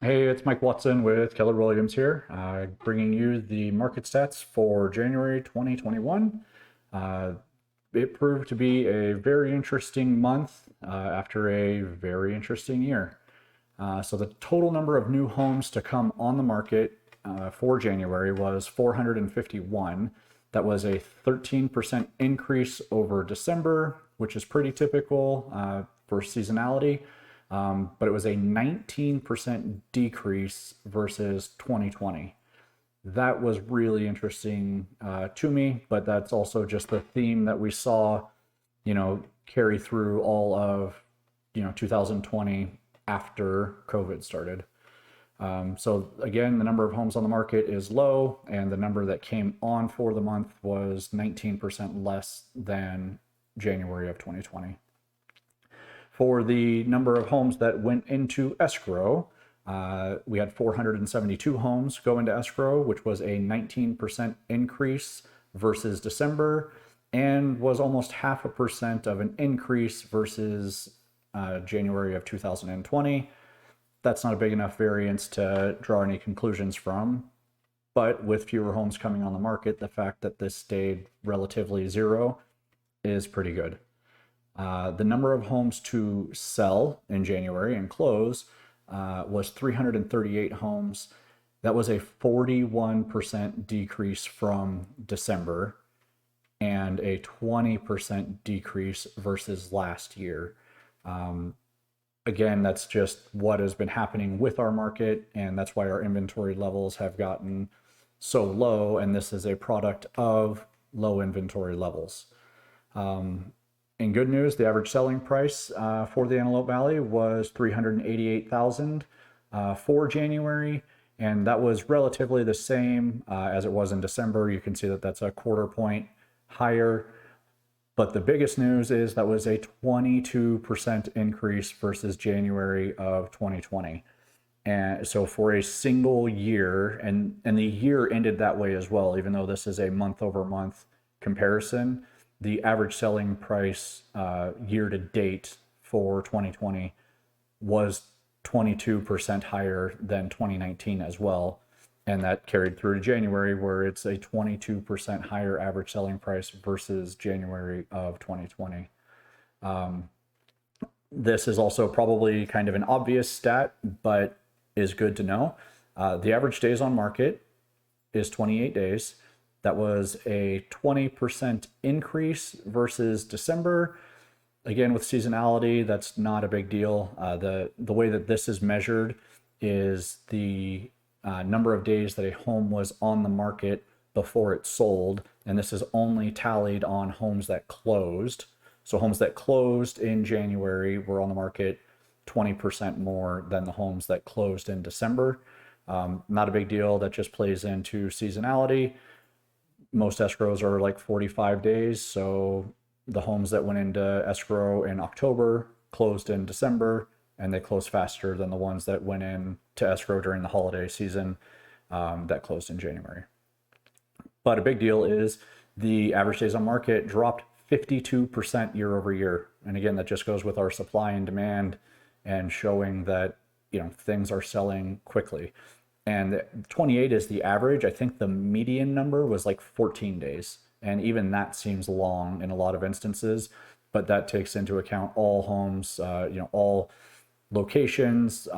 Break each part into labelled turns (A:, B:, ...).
A: Hey, it's Mike Watson with Keller Williams here, bringing you the market stats for January 2021. Uh, it proved to be a very interesting month after a very interesting year. So the total number of new homes to come on the market for January was 451. That was a 13% increase over December, which is pretty typical for seasonality. But it was a 19% decrease versus 2020. That was really interesting to me, but that's also just the theme that we saw, carry through all of, 2020 after COVID started. So again, the number of homes on the market is low, and the number that came on for the month was 19% less than January of 2020. For the number of homes that went into escrow, we had 472 homes go into escrow, which was a 19% increase versus December, and was almost 0.5% of an increase versus January of 2020. That's not a big enough variance to draw any conclusions from. But with fewer homes coming on the market, the fact that this stayed relatively zero is pretty good. The number of homes to sell in January and close was 338 homes. That was a 41% decrease from December and a 20% decrease versus last year. Again, that's just what has been happening with our market, and that's why our inventory levels have gotten so low, and this is a product of low inventory levels. In good news, the average selling price for the Antelope Valley was $388,000 for January, and that was relatively the same as it was in December. You can see that that's a quarter point higher. But the biggest news is that was a 22% increase versus January of 2020. And so for a single year, and the year ended that way as well, even though this is a month over month comparison, the average selling price year to date for 2020 was 22% higher than 2019 as well. And that carried through to January, where it's a 22% higher average selling price versus January of 2020. This is also probably kind of an obvious stat, but is good to know. The average days on market is 28 days. That was a 20% increase versus December. Again, with seasonality, that's not a big deal. The way that this is measured is the number of days that a home was on the market before it sold, and this is only tallied on homes that closed. So homes that closed in January were on the market 20% more than the homes that closed in December. Not a big deal. That just plays into seasonality. Most escrows are like 45 days. So the homes that went into escrow in October closed in December, and they closed faster than the ones that went into escrow during the holiday season that closed in January. But a big deal is the average days on market dropped 52% year over year. And again, that just goes with our supply and demand and showing that, things are selling quickly. And 28 is the average. I think the median number was like 14 days. And even that seems long in a lot of instances, but that takes into account all homes, all locations,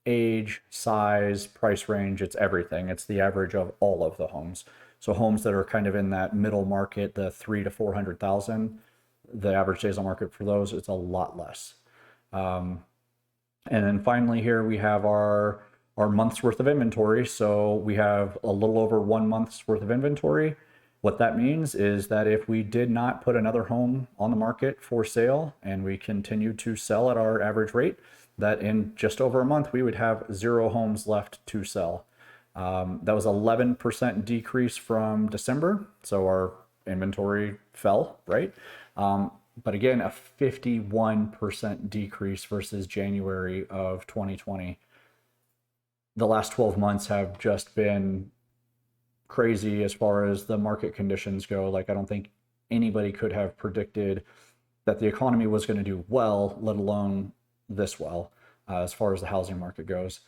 A: age, size, price range. It's everything. It's the average of all of the homes. So homes that are kind of in that middle market, the 300 to 400,000, the average days on market for those, it's a lot less. And then finally here we have our month's worth of inventory. So we have a little over 1 month's worth of inventory. What that means is that if we did not put another home on the market for sale and we continued to sell at our average rate, that in just over a month, we would have 0 homes left to sell. That was 11% decrease from December. So our inventory fell, right? But again, a 51% decrease versus January of 2020. The last 12 months have just been crazy as far as the market conditions go. Like, I don't think anybody could have predicted that the economy was going to do well, let alone this well. as far as the housing market goes.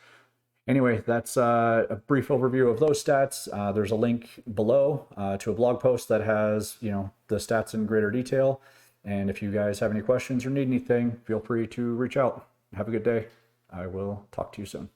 A: Anyway, that's a brief overview of those stats. There's a link below to a blog post that has, the stats in greater detail. And if you guys have any questions or need anything, feel free to reach out. Have a good day. I will talk to you soon.